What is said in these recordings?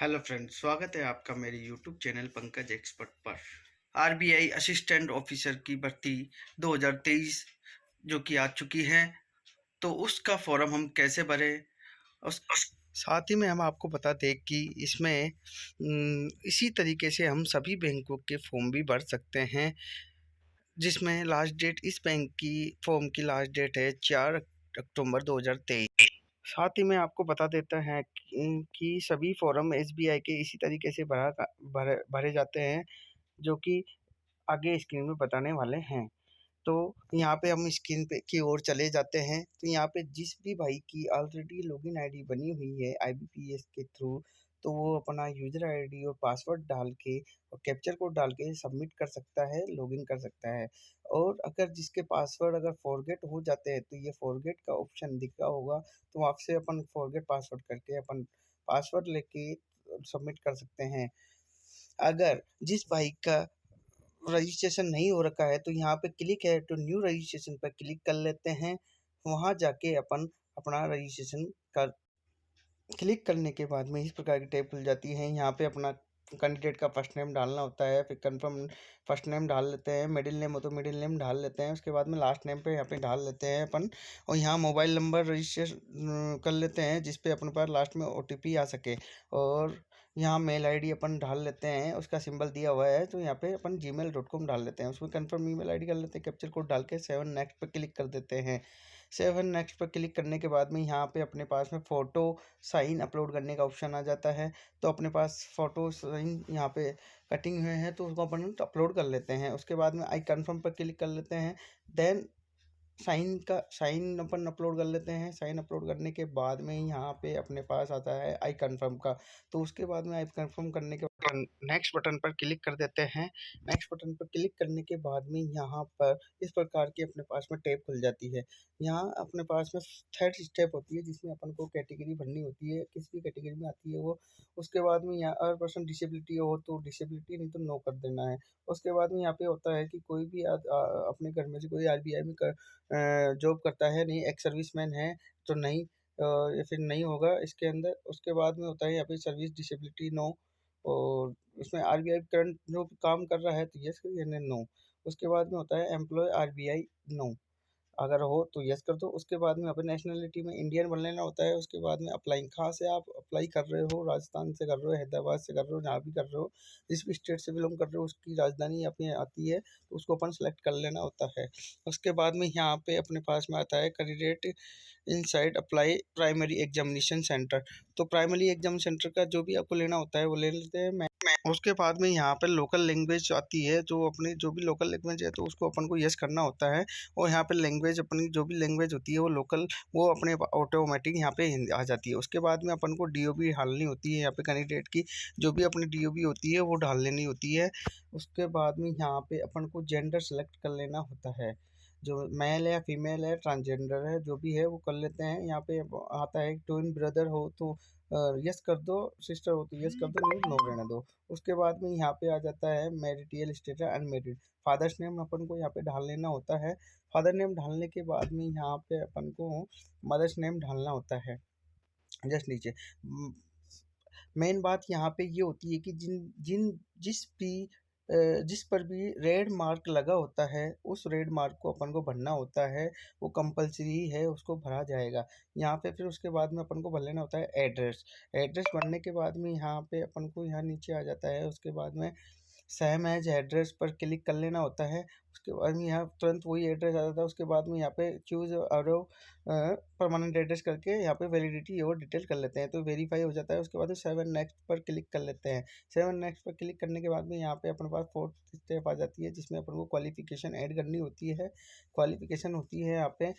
Hello friends, स्वागत है आपका मेरे यूट्यूब चैनल पंकज एक्सपर्ट पर। आरबीआई असिस्टेंट ऑफिसर की भर्ती 2023 जो कि आ चुकी है, तो उसका फॉर्म हम कैसे भरें। उस साथ ही में हम आपको बता दें कि इसमें इसी तरीके से हम सभी बैंकों के फॉर्म भी भर सकते हैं, जिसमें लास्ट डेट इस बैंक की फॉर्म की लास्ट डेट है 4 अक्टूबर 2023। साथ ही में आपको बता देता है कि सभी फॉर्म एसबीआई के इसी तरीके से भरे जाते हैं, जो कि आगे स्क्रीन में बताने वाले हैं। तो यहाँ पे हम स्क्रीन पे की ओर चले जाते हैं, तो यहाँ पे जिस भी भाई की ऑलरेडी लॉगिन आईडी बनी हुई है आईबीपीएस के थ्रू, तो वो अपना यूज़र आईडी और पासवर्ड डाल के और कैप्चर कोड डाल के सबमिट कर सकता है, लॉगिन कर सकता है। और अगर जिसके पासवर्ड अगर फॉरगेट हो जाते हैं, तो ये फॉरगेट का ऑप्शन दिख रहा होगा, तो आपसे अपन फॉरगेट पासवर्ड करके अपन पासवर्ड लेके सबमिट कर सकते हैं। अगर जिस भाई का रजिस्ट्रेशन नहीं हो रखा है, तो यहाँ पे क्लिक है तो न्यू रजिस्ट्रेशन पर क्लिक कर लेते हैं। वहाँ जाके अपन अपना रजिस्ट्रेशन कर क्लिक करने के बाद में इस प्रकार की टैब खुल जाती है। यहाँ पे अपना कैंडिडेट का फर्स्ट नेम डालना होता है, फिर कंफर्म फर्स्ट नेम डाल लेते हैं, मिडिल नेम हो तो मिडिल नेम डाल लेते हैं, उसके बाद में लास्ट नेम पे यहाँ पे डाल लेते हैं अपन। और यहाँ मोबाइल नंबर रजिस्टर कर लेते हैं, जिस पे अपने पास लास्ट में ओटीपी आ सके। और यहाँ मेल आईडी अपन डाल लेते हैं, उसका सिंबल दिया हुआ है, तो यहाँ पे अपन gmail.com डाल लेते हैं, उसमें कंफर्म ईमेल आईडी कर लेते हैं, कैप्चर कोड डाल के 7 नेक्स्ट पे क्लिक कर देते हैं। 7 नेक्स्ट पर क्लिक करने के बाद में यहाँ पे अपने पास में फ़ोटो साइन अपलोड करने का ऑप्शन आ जाता है। तो अपने पास फ़ोटो साइन यहाँ पे कटिंग हुए हैं, तो उसको अपन अपलोड कर लेते हैं। उसके बाद में आई कन्फर्म पर क्लिक कर लेते हैं। देन साइन अपन अपलोड कर लेते हैं। साइन अपलोड करने के बाद में यहाँ पे अपने पास आता है आई कन्फर्म का। तो उसके बाद में आई कन्फर्म करने के बाद नेक्स्ट बटन पर क्लिक कर देते हैं। नेक्स्ट बटन पर क्लिक करने के बाद में यहाँ पर इस प्रकार की अपने पास में टैब खुल जाती है। यहाँ अपने पास में थर्ड स्टेप होती है, जिसमें अपन को कैटेगरी भरनी होती है, किस भी कैटेगरी में आती है वो। उसके बाद में यहाँ अगर पर्सन डिसेबिलिटी हो तो डिसेबिलिटी, नहीं तो नो कर देना है। उसके बाद में यहाँ पे होता है कि कोई भी अपने घर में से कोई आरबीआई में जॉब करता है, नहीं एक्स सर्विसमैन है तो नहीं, या फिर नहीं होगा इसके अंदर। उसके बाद में होता है यहाँ पे सर्विस डिसेबिलिटी नो, और उसमें आरबीआई करंट जो काम कर रहा है तो यस यानी नो। उसके बाद में होता है एम्प्लॉय आरबीआई नो, अगर हो तो यस कर दो। उसके बाद में अपने नेशनलिटी में इंडियन बन लेना होता है। उसके बाद में अप्लाई कहाँ से आप अप्लाई कर रहे हो, राजस्थान से कर रहे हो, हैदराबाद से कर रहे हो, जहाँ भी कर रहे हो, जिस भी स्टेट से बिलोंग कर रहे हो उसकी राजधानी यहाँ पे आती है, तो उसको अपन सेलेक्ट कर लेना होता है। उसके बाद में यहाँ पे अपने पास में आता है candidate inside apply primary examination centre. तो प्राइमरी एग्जाम सेंटर का जो भी आपको लेना होता है वो ले लेते हैं। उसके बाद में यहाँ पे लोकल लैंग्वेज आती है, जो अपनी जो भी लोकल लैंग्वेज है तो उसको अपन को यस करना होता है। और यहाँ पे लैंग्वेज अपनी जो भी लैंग्वेज होती है वो लोकल, वो अपने ऑटोमेटिक यहाँ पे आ जाती है। उसके बाद में अपन को डीओबी डालनी होती है, यहाँ पे कैंडिडेट की जो भी अपनी डीओबी होती है वो डाल लेनी होती है। उसके बाद में यहाँ पे अपन को जेंडर सेलेक्ट कर लेना होता है, जो मेल है फीमेल है ट्रांसजेंडर है जो भी है वो कर लेते हैं। यहाँ पे आता है ट्विन ब्रदर हो तो यस कर दो, सिस्टर हो तो यस कर दो, नहीं नो रहने दो। उसके बाद में यहाँ पे आ जाता है मैरिटियल स्टेटस अनमेरिड। फादर्स नेम अपन को यहाँ पे डाल लेना होता है। फादर नेम डालने के बाद में यहाँ पे अपन को मदर्स नेम डालना होता है जस्ट नीचे। मेन बात यहाँ पे ये होती है कि जिन जिन जिस पर भी रेड मार्क लगा होता है, उस रेड मार्क को अपन को भरना होता है, वो कंपलसरी है, उसको भरा जाएगा यहाँ पे। फिर उसके बाद में अपन को भर लेना होता है एड्रेस। एड्रेस भरने के बाद में यहाँ पे अपन को यहाँ नीचे आ जाता है। उसके बाद में सेम एज एड्रेस पर क्लिक कर लेना होता है। उसके बाद में यहाँ तुरंत वही एड्रेस आ जाता है। उसके बाद में यहाँ पे चूज़ और परमानेंट एड्रेस करके यहाँ पे वैलिडिटी और डिटेल कर लेते हैं, तो वेरीफाई हो जाता है। उसके बाद 7 नेक्स्ट पर क्लिक कर लेते हैं। 7 नेक्स्ट पर क्लिक करने के बाद में यहाँ पे अपने पास फोर्थ स्टेप आ जाती है, जिसमें अपन को क्वालिफिकेशन ऐड करनी होती है। क्वालिफिकेशन होती है यहाँ पे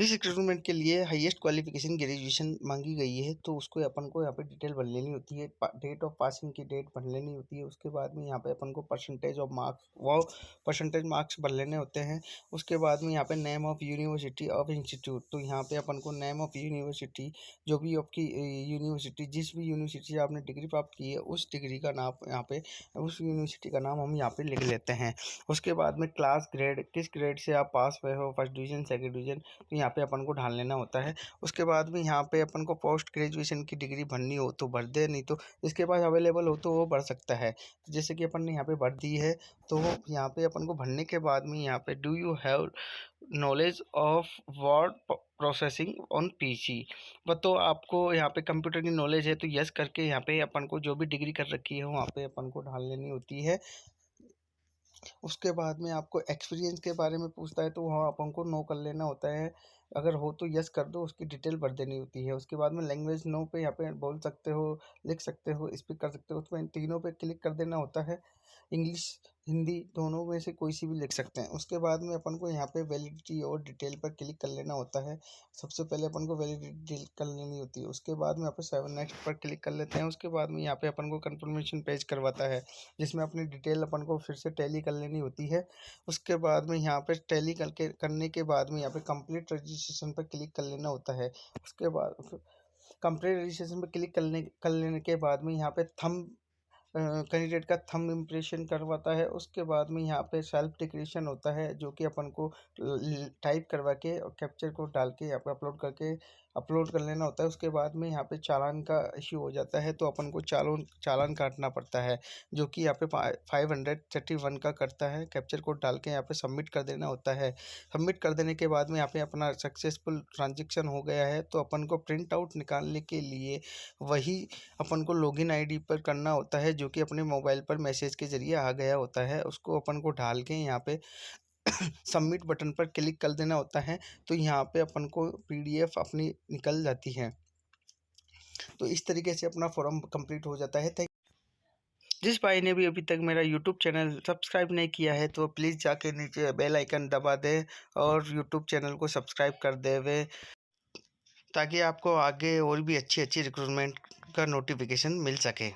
इस रिक्रूटमेंट के लिए हाईएस्ट क्वालिफिकेशन ग्रेजुएशन मांगी गई है, तो उसको अपन को यहाँ पे डिटेल भर लेनी होती है। डेट ऑफ पासिंग की डेट भर लेनी होती है। उसके बाद में यहाँ पे अपन को परसेंटेज ऑफ मार्क्स, वो परसेंटेज मार्क्स भर लेने होते हैं। उसके बाद में यहाँ पे name of university of institute, तो यहाँ पे अपन को नेम ऑफ यूनिवर्सिटी, जो भी आपकी यूनिवर्सिटी, जिस भी यूनिवर्सिटी से आपने डिग्री प्राप्त की है उस डिग्री का नाम यहाँ पे, उस यूनिवर्सिटी का नाम हम यहाँ पे लिख लेते हैं। उसके बाद में क्लास ग्रेड, किस ग्रेड से आप पास हुए हो, फर्स्ट डिवीजन सेकेंड डिवीजन, तो यहाँ पे अपन को ढाल लेना होता है। उसके बाद में यहाँ पे अपन को पोस्ट ग्रेजुएशन की डिग्री भरनी हो तो भर दे, नहीं तो जिसके पास अवेलेबल हो तो वो भर सकता है। तो जैसे कि अपन ने यहाँ पे भर दी है, तो यहाँ पे अपन को भरने के बाद में यहाँ पे do you have knowledge of word processing on PC, तो आपको यहाँ पे कंप्यूटर की नॉलेज है तो यस करके यहाँ पे अपन को जो भी डिग्री कर रखी है वहाँ पे अपन को ढाल लेनी होती है। उसके बाद में आपको एक्सपीरियंस के बारे में पूछता है तो वहाँ अपन को नो कर लेना होता है, अगर हो तो यस कर दो, उसकी डिटेल भर देनी होती है। उसके बाद में लैंग्वेज नो पे यहाँ पे बोल सकते हो, लिख सकते हो, स्पीक कर सकते हो, उसमें इन तीनों पे क्लिक कर देना होता है। इंग्लिश हिंदी दोनों में से कोई सी भी लिख सकते हैं। उसके बाद में अपन को यहाँ पे वैलिडिटी और डिटेल पर क्लिक कर लेना होता है। सबसे पहले अपन को वैलिडिटी कर लेनी होती है। उसके बाद में यहाँ पे 7 नेक्स्ट पर क्लिक कर लेते हैं। उसके बाद में यहाँ पे अपन को कंफर्मेशन पेज करवाता है, जिसमें अपनी डिटेल अपन को फिर से टैली कर लेनी होती है। उसके बाद में यहाँ पे टैली करने के बाद में यहाँ पे कंप्लीट रजिस्ट्रेशन पर क्लिक कर लेना होता है। उसके बाद कंप्लीट रजिस्ट्रेशन पर क्लिक कर लेने के बाद में यहाँ पे कैंडिडेट का थंब इम्प्रेशन करवाता है। उसके बाद में यहाँ पे सेल्फ डिक्लेरेशन होता है, जो कि अपन को टाइप करवा के और कैप्चर को डाल के यहाँ पे अपलोड कर लेना होता है। उसके बाद में यहाँ पे चालान का इश्यू हो जाता है, तो अपन को चालान काटना पड़ता है, जो कि यहाँ पे 531 का करता है। कैप्चर कोड डाल के यहाँ पे सबमिट कर देना होता है। सबमिट कर देने के बाद में यहाँ पे अपना सक्सेसफुल ट्रांजेक्शन हो गया है, तो अपन को प्रिंट आउट निकालने के लिए वही अपन को लॉगिन आईडी पर करना होता है, जो कि अपने मोबाइल पर मैसेज के जरिए आ गया होता है। उसको अपन को ढाल के यहाँ पे सबमिट बटन पर क्लिक कर देना होता है, तो यहाँ पे अपन को पीडीएफ अपनी निकल जाती है। तो इस तरीके से अपना फॉर्म कंप्लीट हो जाता है। जिस भाई ने भी अभी तक मेरा यूट्यूब चैनल सब्सक्राइब नहीं किया है तो प्लीज़ जाके नीचे बेल आइकन दबा दे और यूट्यूब चैनल को सब्सक्राइब कर दे वे, ताकि आपको आगे और भी अच्छी रिक्रूटमेंट का नोटिफिकेशन मिल सके।